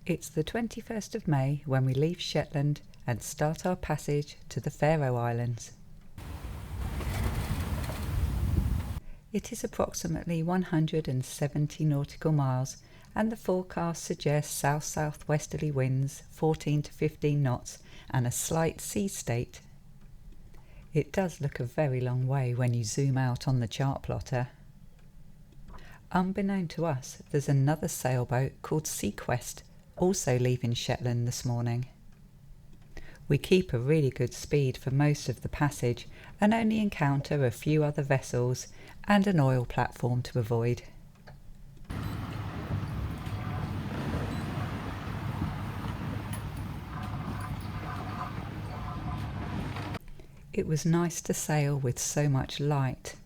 It's the 21st of May when we leave Shetland and start our passage to the Faroe Islands. It is approximately 170 nautical miles and the forecast suggests south-southwesterly winds 14 to 15 knots and a slight sea state. It does look a very long way when you zoom out on the chart plotter. Unbeknown to us, there's another sailboat called SeaQuest also leaving Shetland this morning. We keep a really good speed for most of the passage and only encounter a few other vessels and an oil platform to avoid. It was nice to sail with so much light,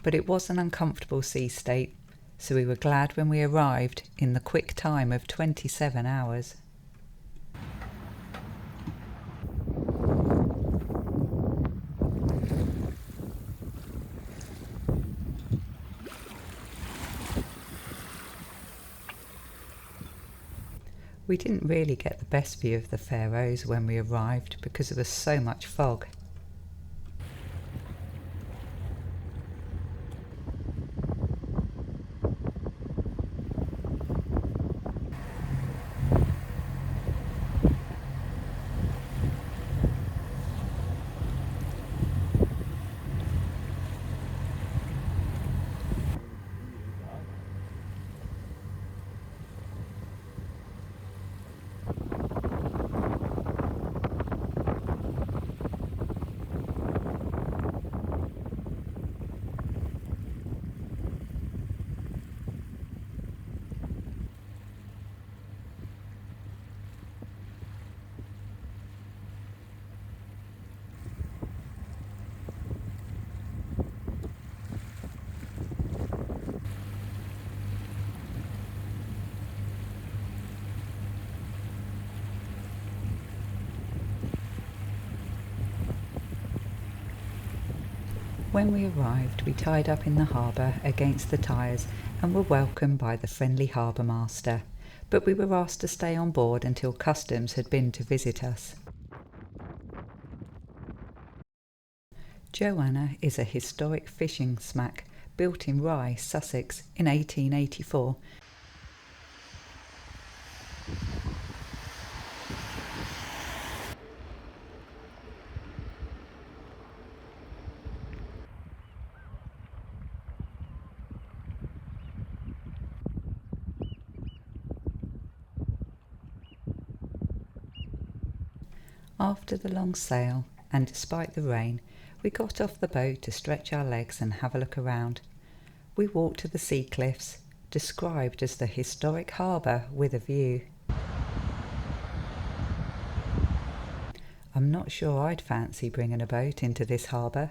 but it was an uncomfortable sea state, so we were glad when we arrived in the quick time of 27 hours. We didn't really get the best view of the Faroes when we arrived because there was so much fog. When we arrived, we tied up in the harbour against the tyres and were welcomed by the friendly harbour master, but we were asked to stay on board until customs had been to visit us. Joanna is a historic fishing smack built in Rye, Sussex in 1884. After the long sail, and despite the rain, we got off the boat to stretch our legs and have a look around. We walked to the sea cliffs, described as the historic harbour with a view. I'm not sure I'd fancy bringing a boat into this harbour.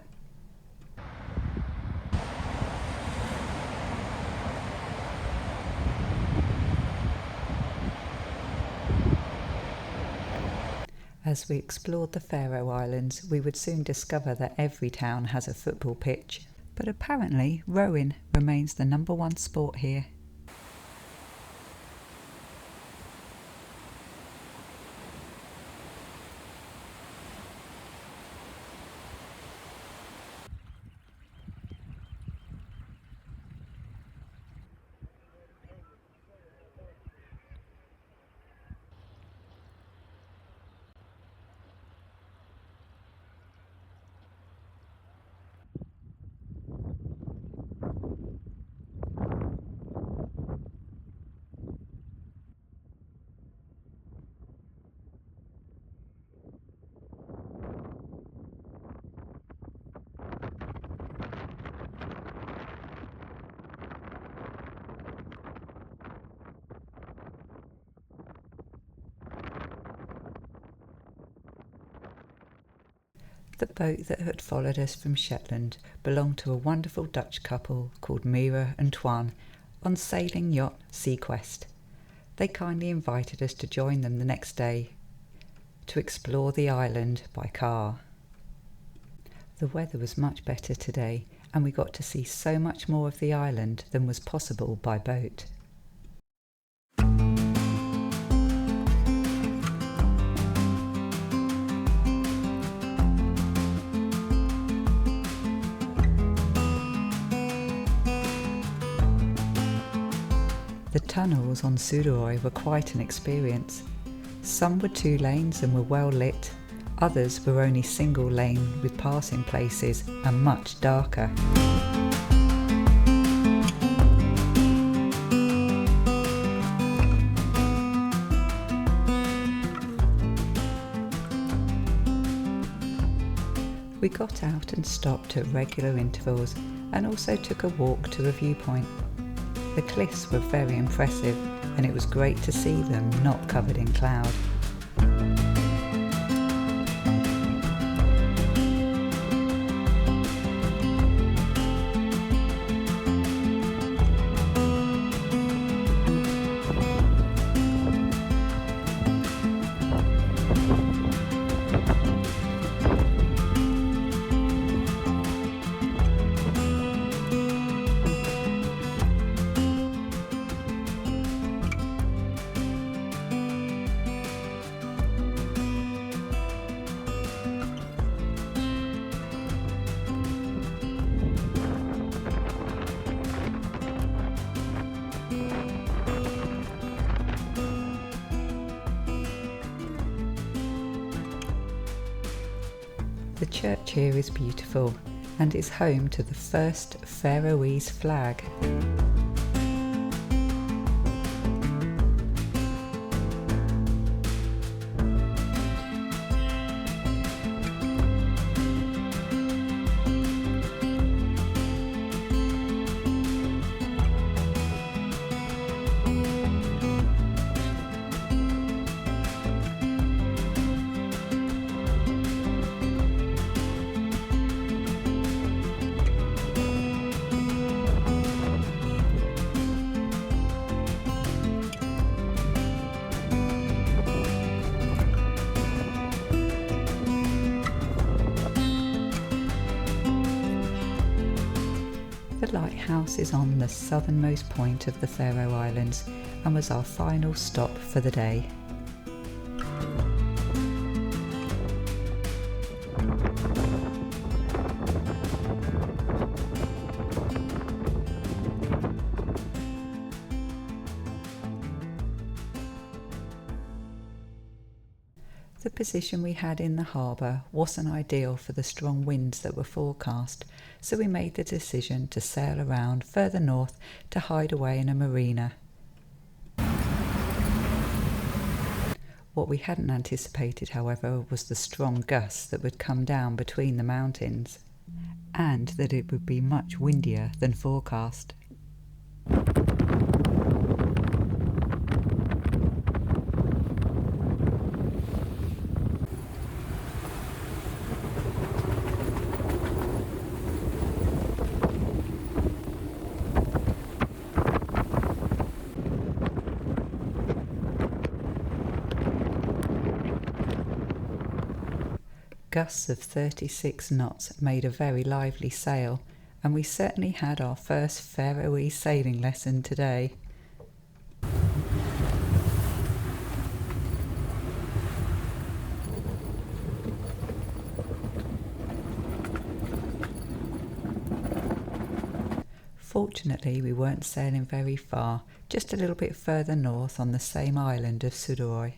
As we explored the Faroe Islands, we would soon discover that every town has a football pitch, but apparently rowing remains the number one sport here. The boat that had followed us from Shetland belonged to a wonderful Dutch couple called Mira and Twan on sailing yacht SeaQuest. They kindly invited us to join them the next day to explore the island by car. The weather was much better today and we got to see so much more of the island than was possible by boat. The tunnels on Suduroy were quite an experience. Some were 2 lanes and were well lit, others were only single lane with passing places and much darker. We got out and stopped at regular intervals and also took a walk to a viewpoint. The cliffs were very impressive and it was great to see them not covered in cloud. The church here is beautiful and is home to the first Faroese flag. The lighthouse is on the southernmost point of the Faroe Islands and was our final stop for the day. The position we had in the harbour wasn't ideal for the strong winds that were forecast, so we made the decision to sail around further north to hide away in a marina. What we hadn't anticipated, however, was the strong gusts that would come down between the mountains, and that it would be much windier than forecast. Gusts of 36 knots made a very lively sail, and we certainly had our first Faroese sailing lesson today. Fortunately, we weren't sailing very far, just a little bit further north on the same island of Suduroy.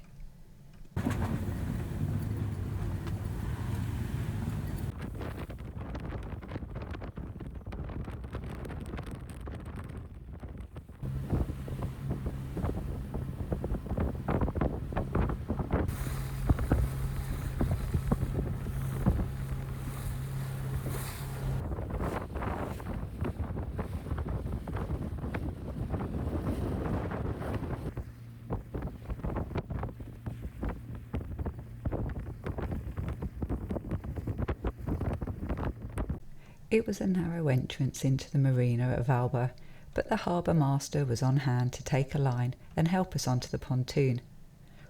It was a narrow entrance into the marina of Alba, but the harbour master was on hand to take a line and help us onto the pontoon.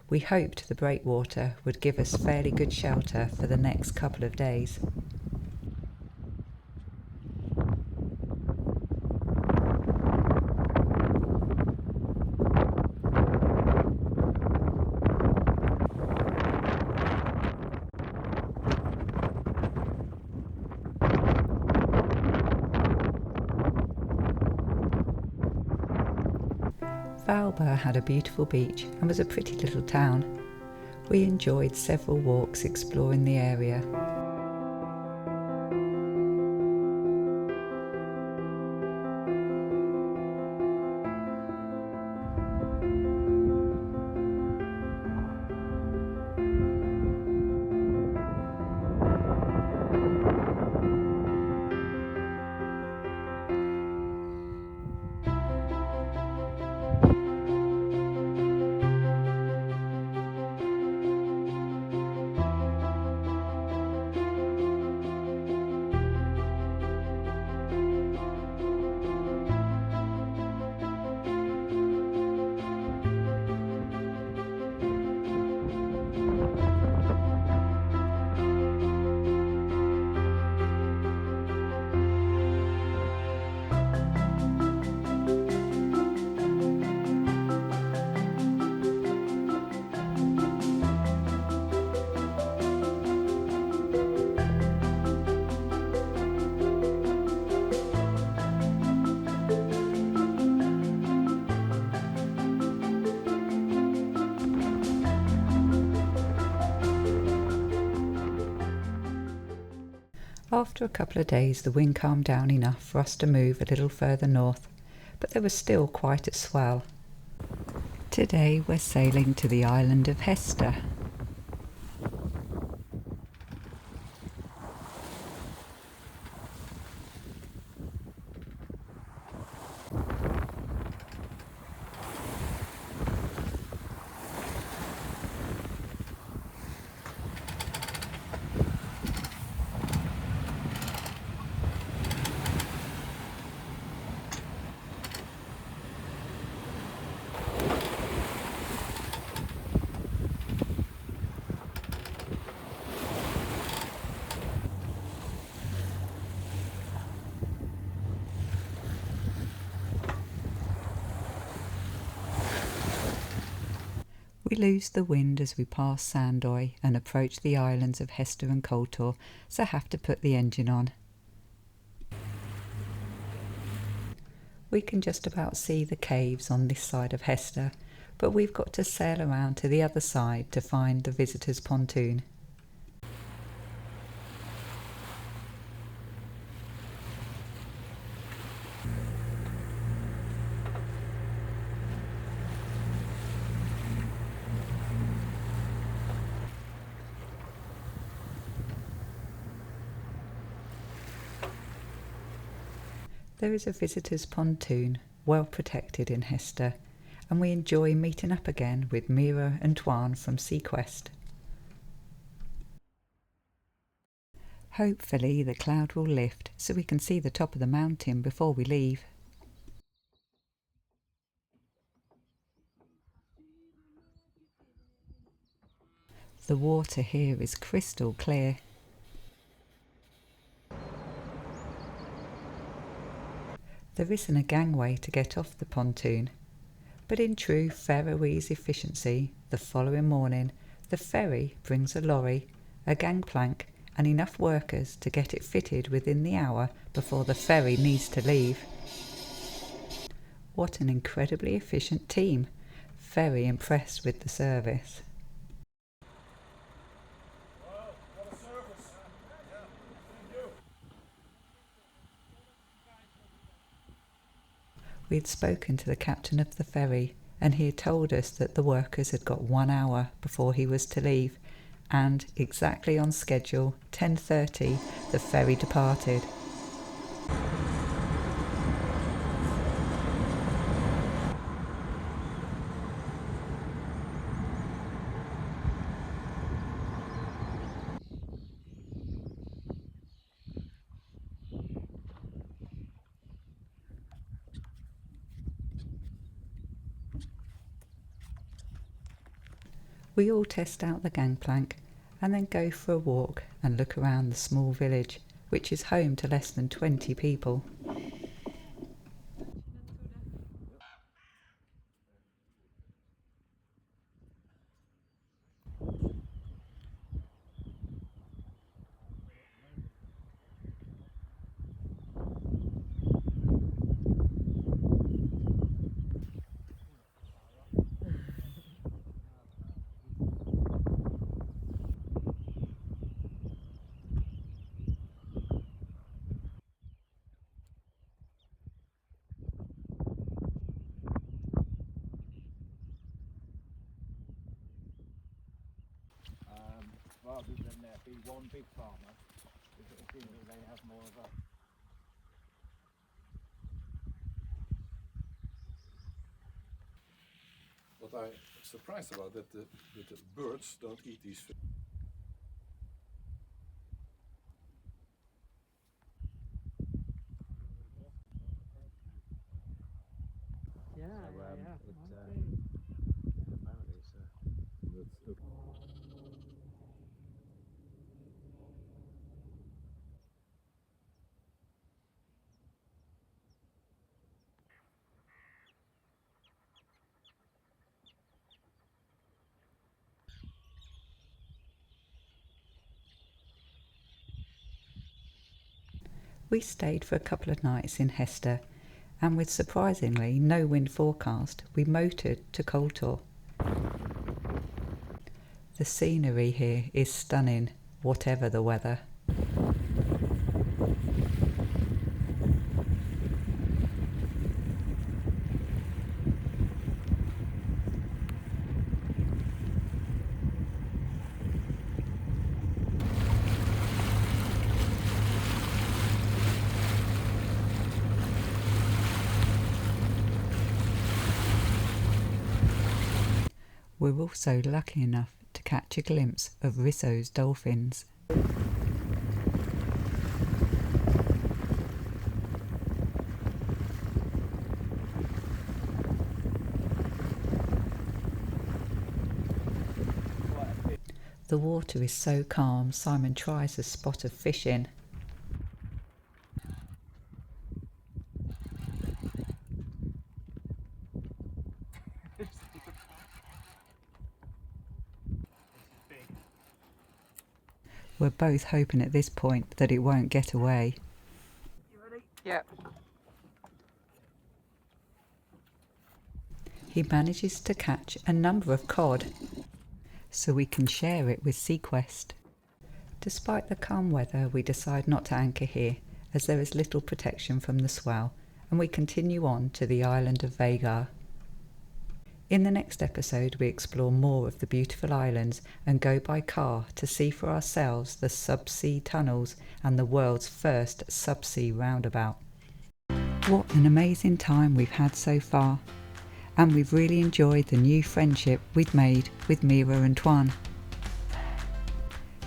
We hoped the breakwater would give us fairly good shelter for the next couple of days. Svalbard had a beautiful beach and was a pretty little town. We enjoyed several walks exploring the area. After a couple of days the wind calmed down enough for us to move a little further north, but there was still quite a swell. Today we're sailing to the island of Hestur. We lose the wind as we pass Suduroy and approach the islands of Hestur and Koltur, so have to put the engine on. We can just about see the caves on this side of Hestur, but we've got to sail around to the other side to find the visitors' pontoon. There is a visitor's pontoon, well protected in Hestur, and we enjoy meeting up again with Mira and Tuan from SeaQuest. Hopefully the cloud will lift so we can see the top of the mountain before we leave. The water here is crystal clear. There isn't a gangway to get off the pontoon, but in true Faroese efficiency, the following morning the ferry brings a lorry, a gangplank and enough workers to get it fitted within the hour before the ferry needs to leave. What an incredibly efficient team! Very impressed with the service. We had spoken to the captain of the ferry and he had told us that the workers had got 1 hour before he was to leave, and exactly on schedule, 10:30, the ferry departed. We all test out the gangplank and then go for a walk and look around the small village, which is home to less than 20 people. rather than there be one big farmer, assuming they have more of a... What I'm surprised about that the birds don't eat these fish. Yeah, apparently it's We stayed for a couple of nights in Hestur, and with surprisingly no wind forecast, we motored to Koltur. The scenery here is stunning, whatever the weather. We're also lucky enough to catch a glimpse of Risso's dolphins. The water is so calm, Simon tries a spot of fish in. We're both hoping at this point that it won't get away. You ready? Yep. He manages to catch a number of cod, so we can share it with SeaQuest. Despite the calm weather, we decide not to anchor here, as there is little protection from the swell, and we continue on to the island of Vagar. In the next episode, we explore more of the beautiful islands and go by car to see for ourselves the subsea tunnels and the world's first subsea roundabout. What an amazing time we've had so far, and we've really enjoyed the new friendship we've made with Mira and Tuan.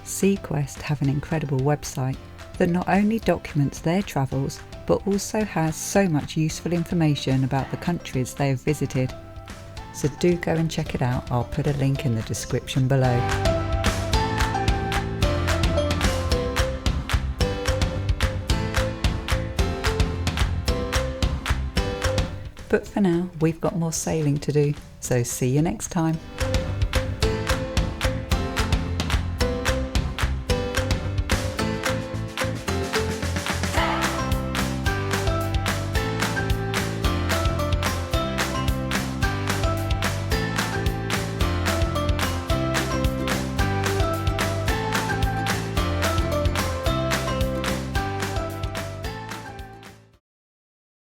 SeaQuest have an incredible website that not only documents their travels but also has so much useful information about the countries they have visited. So do go and check it out. I'll put a link in the description below. But for now, we've got more sailing to do, so see you next time.